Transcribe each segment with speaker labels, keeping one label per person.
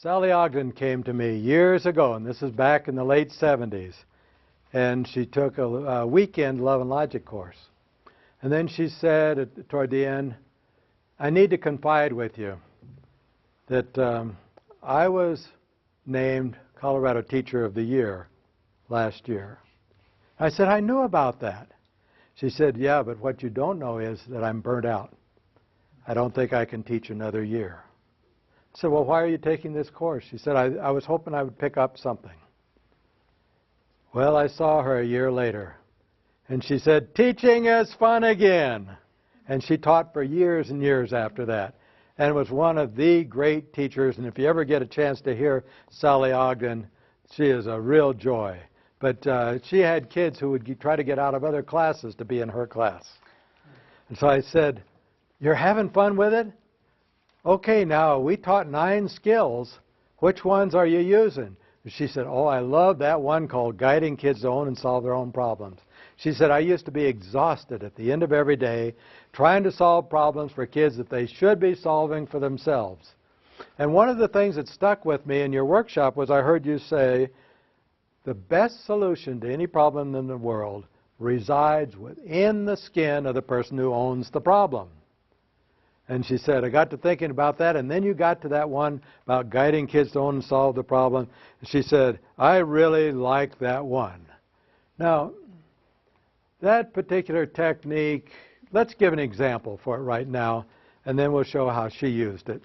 Speaker 1: Sally Ogden came to me years ago, and this is back in the late 70s, and she took a weekend Love and Logic course. And then she said toward the end, I need to confide with you that I was named Colorado Teacher of the Year last year. I said, I knew about that. She said, yeah, but what you don't know is that I'm burnt out. I don't think I can teach another year. I said, well, why are you taking this course? She said, I was hoping I would pick up something. Well, I saw her a year later, and she said, teaching is fun again. And she taught for years and years after that, and was one of the great teachers. And if you ever get a chance to hear Sally Ogden, she is a real joy. But she had kids who would try to get out of other classes to be in her class. And so I said, you're having fun with it? Okay, now, we taught 9 skills. Which ones are you using? She said, oh, I love that one called guiding kids to own and solve their own problems. She said, I used to be exhausted at the end of every day trying to solve problems for kids that they should be solving for themselves. And one of the things that stuck with me in your workshop was I heard you say, the best solution to any problem in the world resides within the skin of the person who owns the problem. And she said, I got to thinking about that, and then you got to that one about guiding kids to own and solve the problem. And she said, I really like that one. Now, that particular technique, let's give an example for it right now, and then we'll show how she used it.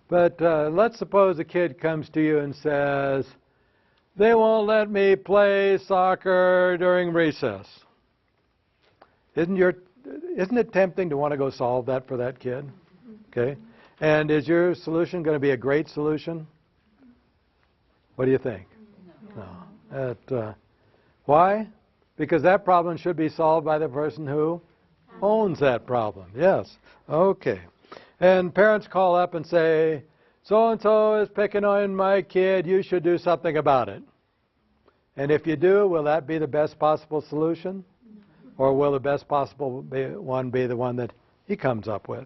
Speaker 1: But let's suppose a kid comes to you and says, they won't let me play soccer during recess. Isn't it tempting to want to go solve that for that kid? Okay. And is your solution going to be a great solution? What do you think? No. Why? Because that problem should be solved by the person who owns that problem. Yes. Okay. And parents call up and say, so-and-so is picking on my kid. You should do something about it. And if you do, will that be the best possible solution? Or will the best possible one be the one that he comes up with?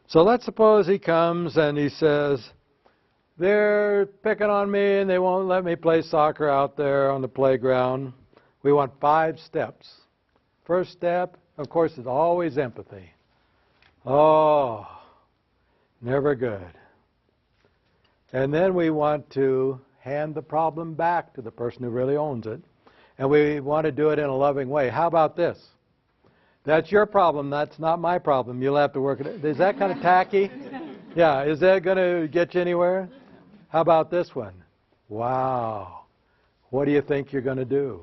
Speaker 1: So let's suppose he comes and he says, they're picking on me and they won't let me play soccer out there on the playground. We want 5 steps. First step, of course, is always empathy. Oh, never good. And then we want to hand the problem back to the person who really owns it. And we want to do it in a loving way. How about this? That's your problem. That's not my problem. You'll have to work it out. Is that kind of tacky? Yeah. Is that going to get you anywhere? How about this one? Wow. What do you think you're going to do?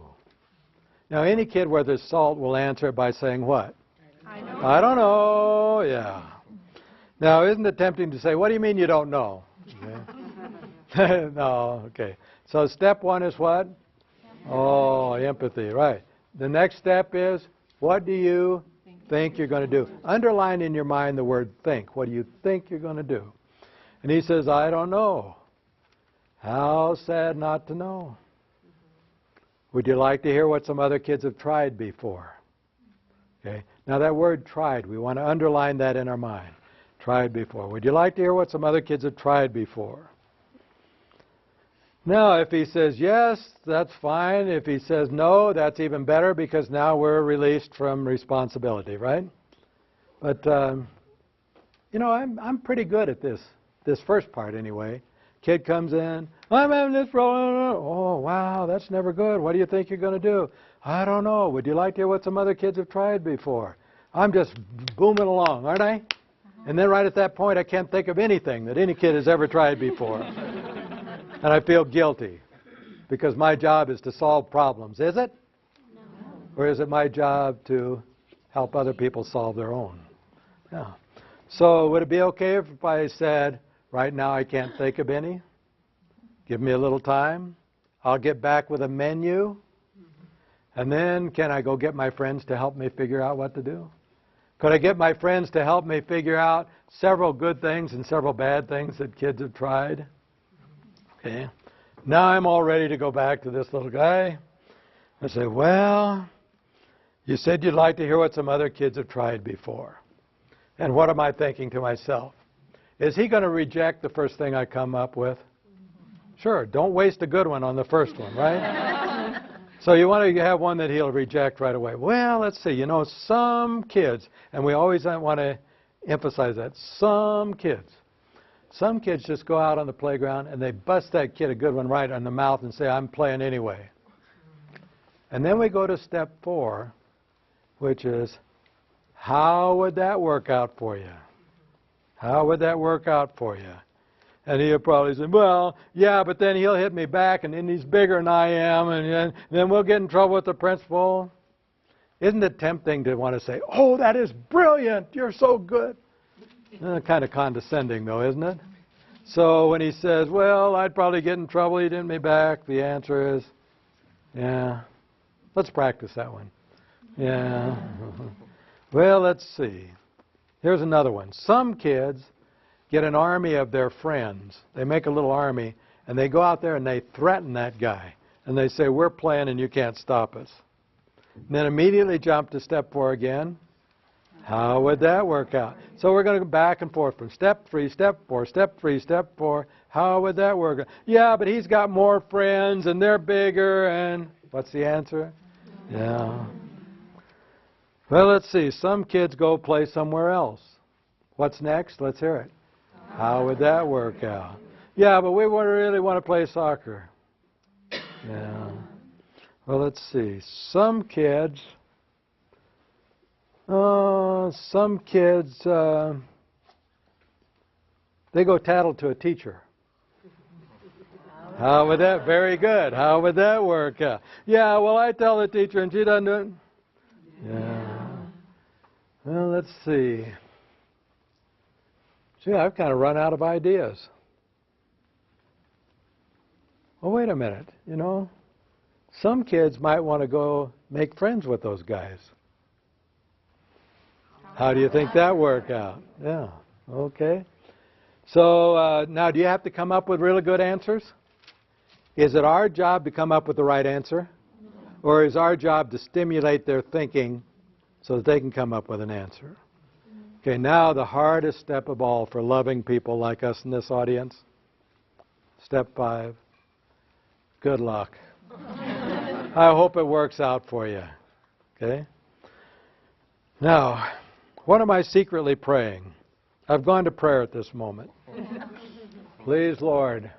Speaker 1: Now, any kid where there's salt will answer it by saying what? I don't know. Yeah. Now, isn't it tempting to say, what do you mean you don't know? Okay. No. Okay. So step 1 is what? Oh, empathy, right. The next step is, what do you think you're going to do? Underline in your mind the word think. What do you think you're going to do? And he says, I don't know. How sad not to know. Would you like to hear what some other kids have tried before? Okay. Now that word tried, we want to underline that in our mind. Tried before. Would you like to hear what some other kids have tried before? Now, if he says yes, that's fine. If he says no, that's even better because now we're released from responsibility, right? But, you know, I'm pretty good at this first part anyway. Kid comes in, I'm having this problem. Oh, wow, that's never good. What do you think you're going to do? I don't know. Would you like to hear what some other kids have tried before? I'm just booming along, aren't I? And then right at that point, I can't think of anything that any kid has ever tried before. And I feel guilty because my job is to solve problems. Is it? No. Or is it my job to help other people solve their own? Yeah. So would it be okay if I said, right now I can't think of any? Give me a little time. I'll get back with a menu. And then can I go get my friends to help me figure out what to do? Could I get my friends to help me figure out several good things and several bad things that kids have tried? Okay. Now I'm all ready to go back to this little guy. I say, well, you said you'd like to hear what some other kids have tried before. And what am I thinking to myself? is he going to reject the first thing I come up with? Sure, don't waste a good one on the first one, right? So you want to have one that he'll reject right away. Well, let's see, some kids, and we always want to emphasize that, some kids just go out on the playground and they bust that kid a good one right on the mouth and say, I'm playing anyway. And then we go to step 4, which is, how would that work out for you? How would that work out for you? And he'll probably say, well, yeah, but then he'll hit me back, and then he's bigger than I am, and then we'll get in trouble with the principal. Isn't it tempting to want to say, oh, that is brilliant, you're so good? Kind of condescending, though, isn't it? So when he says, well, I'd probably get in trouble, he'd hit me back, the answer is, yeah, let's practice that one. Yeah. Well, let's see. Here's another one. Some kids get an army of their friends. They make a little army, and they go out there and they threaten that guy. And they say, we're playing and you can't stop us. And then immediately jump to step 4 again. How would that work out? So we're going to go back and forth from step 3, step 4, step 3, step 4. How would that work out? Yeah, but he's got more friends and they're bigger, and what's the answer? Yeah. Well, let's see. Some kids go play somewhere else. What's next? Let's hear it. How would that work out? Yeah, but we really want to play soccer. Yeah. Well, let's see. Some kids, they go tattle to a teacher. How would that? Very good. How would that work out? Yeah, well, I tell the teacher and she doesn't do it. Yeah. Well, let's see. Gee, I've kind of run out of ideas. Well, wait a minute. Some kids might want to go make friends with those guys. How do you think that work out? Yeah. Okay. So now, do you have to come up with really good answers? Is it our job to come up with the right answer? Or is our job to stimulate their thinking so that they can come up with an answer? Okay, now the hardest step of all for loving people like us in this audience. Step 5. Good luck. I hope it works out for you. Okay? Now, what am I secretly praying? I've gone to prayer at this moment. Please, Lord,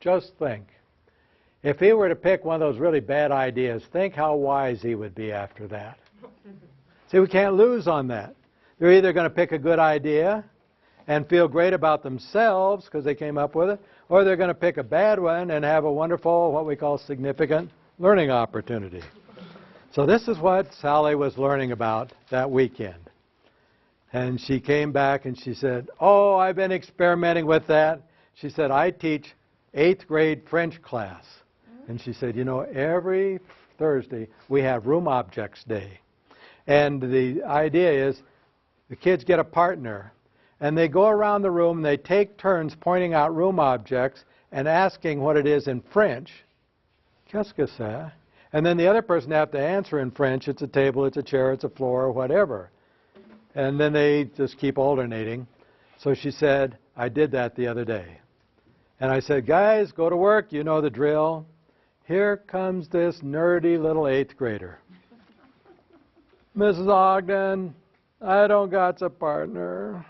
Speaker 1: just think. If he were to pick one of those really bad ideas, think how wise he would be after that. See, we can't lose on that. They're either going to pick a good idea and feel great about themselves because they came up with it, or they're going to pick a bad one and have a wonderful, what we call significant learning opportunity. So this is what Sally was learning about that weekend. And she came back and she said, oh, I've been experimenting with that. She said, I teach 8th grade French class. And she said, every Thursday we have Room Objects Day. And the idea is the kids get a partner, and they go around the room, and they take turns pointing out room objects and asking what it is in French. Qu'est-ce que c'est? And then the other person have to answer in French. It's a table, it's a chair, it's a floor, or whatever. And then they just keep alternating. So she said, I did that the other day. And I said, guys, go to work. You know the drill. Here comes this nerdy little 8th grader. Mrs. Ogden, I don't got a partner.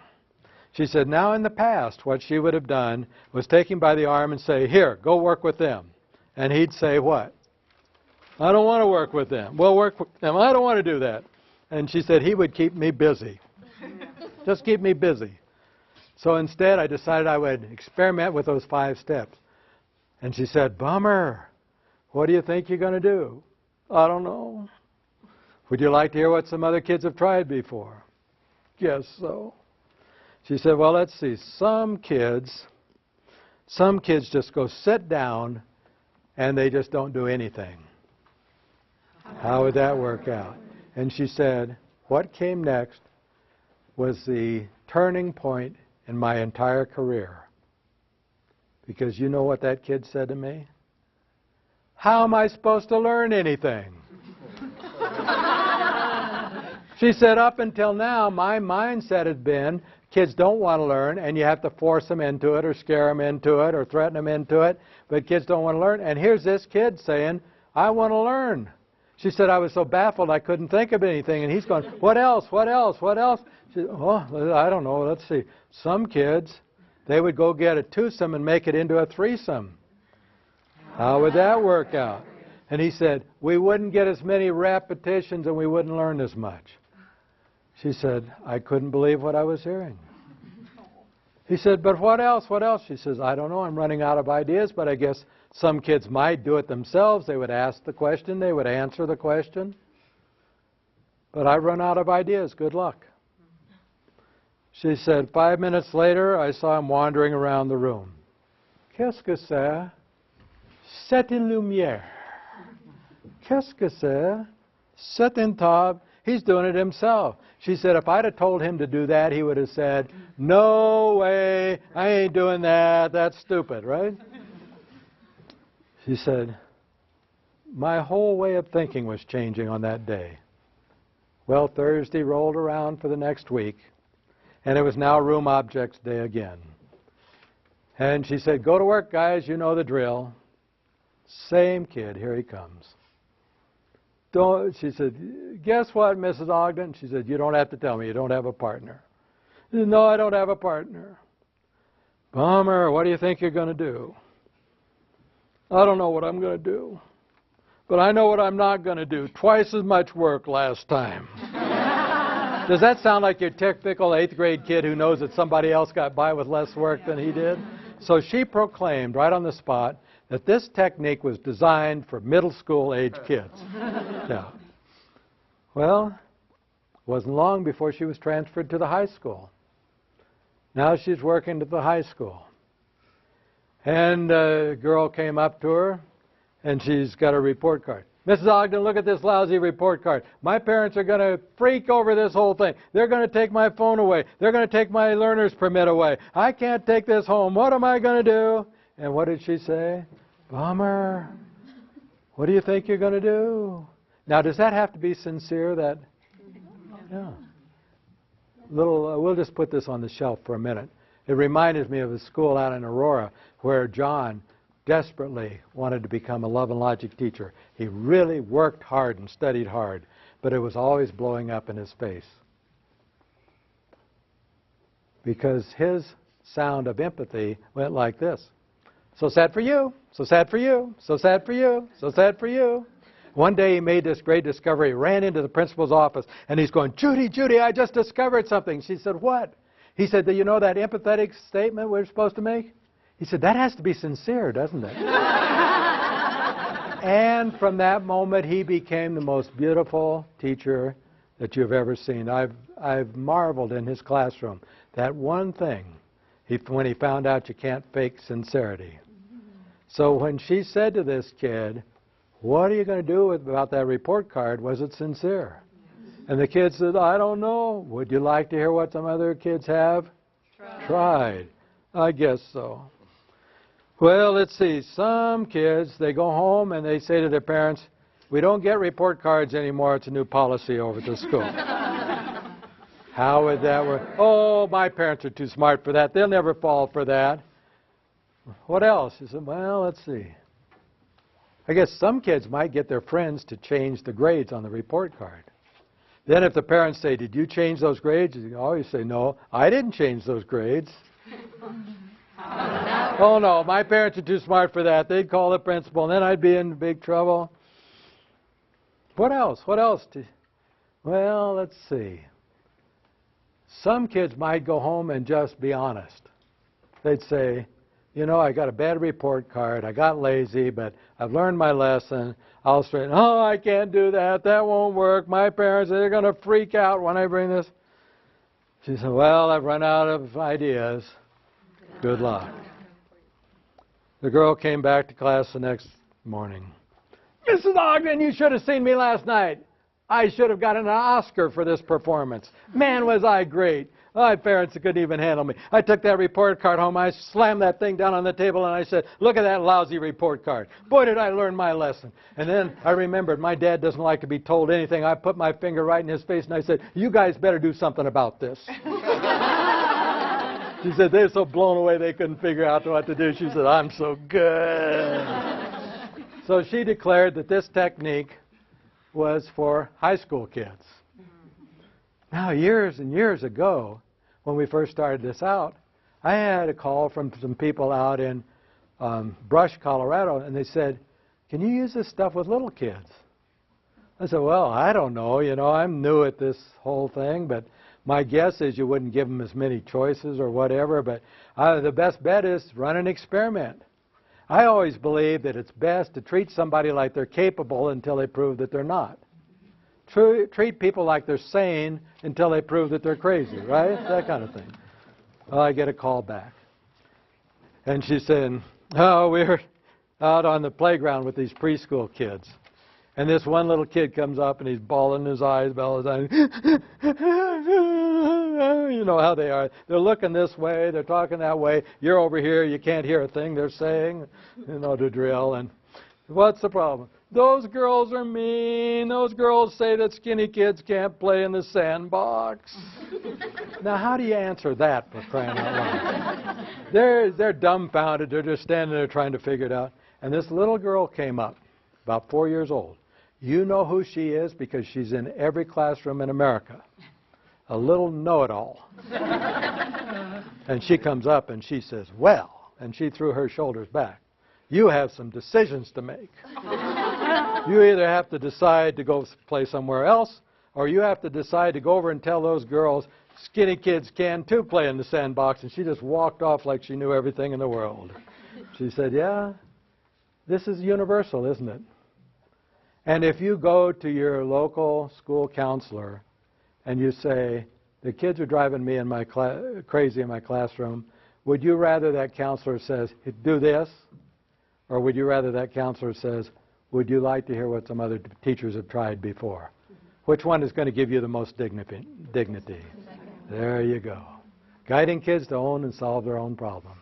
Speaker 1: She said, now in the past, what she would have done was take him by the arm and say, here, go work with them. And he'd say, what? I don't want to work with them. Well, work with them. I don't want to do that. And she said, he would keep me busy. Just keep me busy. So instead, I decided I would experiment with those 5 steps. And she said, bummer. What do you think you're going to do? I don't know. Would you like to hear what some other kids have tried before? Guess so. She said, well, let's see. Some kids just go sit down and they just don't do anything. How would that work out? And she said, what came next was the turning point in my entire career. Because you know what that kid said to me? How am I supposed to learn anything? She said, up until now, my mindset has been kids don't want to learn, and you have to force them into it or scare them into it or threaten them into it, but kids don't want to learn. And here's this kid saying, I want to learn. She said, I was so baffled I couldn't think of anything. And he's going, what else, what else, what else? She said, oh, I don't know, let's see. Some kids, they would go get a twosome and make it into a threesome. How would that work out? And he said, we wouldn't get as many repetitions and we wouldn't learn as much. She said, I couldn't believe what I was hearing. He said, but what else, what else? She says, I don't know, I'm running out of ideas, but I guess some kids might do it themselves. They would ask the question, they would answer the question. But I run out of ideas, good luck. She said, 5 minutes later, I saw him wandering around the room. Qu'est-ce que c'est? C'est une lumière. Qu'est-ce que c'est? C'est une table. He's doing it himself. She said, if I'd have told him to do that, he would have said, no way, I ain't doing that, that's stupid, right? She said, my whole way of thinking was changing on that day. Well, Thursday rolled around for the next week, and it was now Room Objects Day again. And she said, go to work, guys, you know the drill. Same kid, here he comes. She said, guess what, Mrs. Ogden? She said, you don't have to tell me, you don't have a partner. She said, no, I don't have a partner. Bummer, what do you think you're going to do? I don't know what I'm going to do. But I know what I'm not going to do. Twice as much work last time. Does that sound like your typical 8th grade kid who knows that somebody else got by with less work than he did? So she proclaimed right on the spot that this technique was designed for middle school age kids. Yeah. Well, it wasn't long before she was transferred to the high school. Now she's working at the high school. And a girl came up to her, and she's got a report card. Mrs. Ogden, look at this lousy report card. My parents are going to freak over this whole thing. They're going to take my phone away. They're going to take my learner's permit away. I can't take this home. What am I going to do? And what did she say? Bummer. What do you think you're going to do? Now, does that have to be sincere? That, yeah. We'll just put this on the shelf for a minute. It reminded me of a school out in Aurora where John desperately wanted to become a love and logic teacher. He really worked hard and studied hard, but it was always blowing up in his face. Because his sound of empathy went like this. So sad for you, so sad for you, so sad for you, so sad for you. One day he made this great discovery. He ran into the principal's office, and he's going, Judy, Judy, I just discovered something. She said, what? He said, do you know that empathetic statement we're supposed to make? He said, that has to be sincere, doesn't it? And from that moment, he became the most beautiful teacher that you've ever seen. I've marveled in his classroom. That one thing, when he found out you can't fake sincerity. So when she said to this kid, what are you going to do about that report card? Was it sincere? And the kid said, I don't know. Would you like to hear what some other kids have? Tried. I guess so. Well, let's see. Some kids, they go home and they say to their parents, we don't get report cards anymore. It's a new policy over at the school. How would that work? Oh, my parents are too smart for that. They'll never fall for that. What else? He said, well, let's see. I guess some kids might get their friends to change the grades on the report card. Then if the parents say, did you change those grades? You always say, no, I didn't change those grades. Oh, no, my parents are too smart for that. They'd call the principal, and then I'd be in big trouble. What else? What else? Well, let's see. Some kids might go home and just be honest. They'd say, you know, I got a bad report card. I got lazy, but I've learned my lesson. I'll straighten. Oh, I can't do that. That won't work. My parents, they're going to freak out when I bring this. She said, well, I've run out of ideas. Good luck. The girl came back to class the next morning. Mrs. Ogden, you should have seen me last night. I should have gotten an Oscar for this performance. Man, was I great. My parents couldn't even handle me. I took that report card home. I slammed that thing down on the table, and I said, look at that lousy report card. Boy, did I learn my lesson. And then I remembered my dad doesn't like to be told anything. I put my finger right in his face, and I said, you guys better do something about this. She said they were so blown away they couldn't figure out what to do. She said, I'm so good. So she declared that this technique was for high school kids. Now, years and years ago, when we first started this out, I had a call from some people out in Brush, Colorado, and they said, can you use this stuff with little kids? I said, well, I don't know. You know, I'm new at this whole thing, but my guess is you wouldn't give them as many choices or whatever, but the best bet is run an experiment. I always believe that it's best to treat somebody like they're capable until they prove that they're not. Treat people like they're sane until they prove that they're crazy, right? That kind of thing. Well, I get a call back. And she's saying, oh, we're out on the playground with these preschool kids. And this one little kid comes up and he's bawling his eyes, you know how they are. They're looking this way, they're talking that way. You're over here, you can't hear a thing they're saying. You know the drill. And what's the problem? Those girls are mean. Those girls say that skinny kids can't play in the sandbox. Now, how do you answer that, for crying out loud? They're dumbfounded. They're just standing there trying to figure it out. And this little girl came up, about 4 years old. You know who she is because she's in every classroom in America. A little know-it-all. And she comes up and she says, well, and she threw her shoulders back. You have some decisions to make. You either have to decide to go play somewhere else, or you have to decide to go over and tell those girls skinny kids can too play in the sandbox. And she just walked off like she knew everything in the world. She said, yeah, this is universal, isn't it? And if you go to your local school counselor and you say, the kids are driving me in my crazy in my classroom, would you rather that counselor says, do this? Or would you rather that counselor says, would you like to hear what some other teachers have tried before? Which one is going to give you the most dignity? There you go. Guiding kids to own and solve their own problems.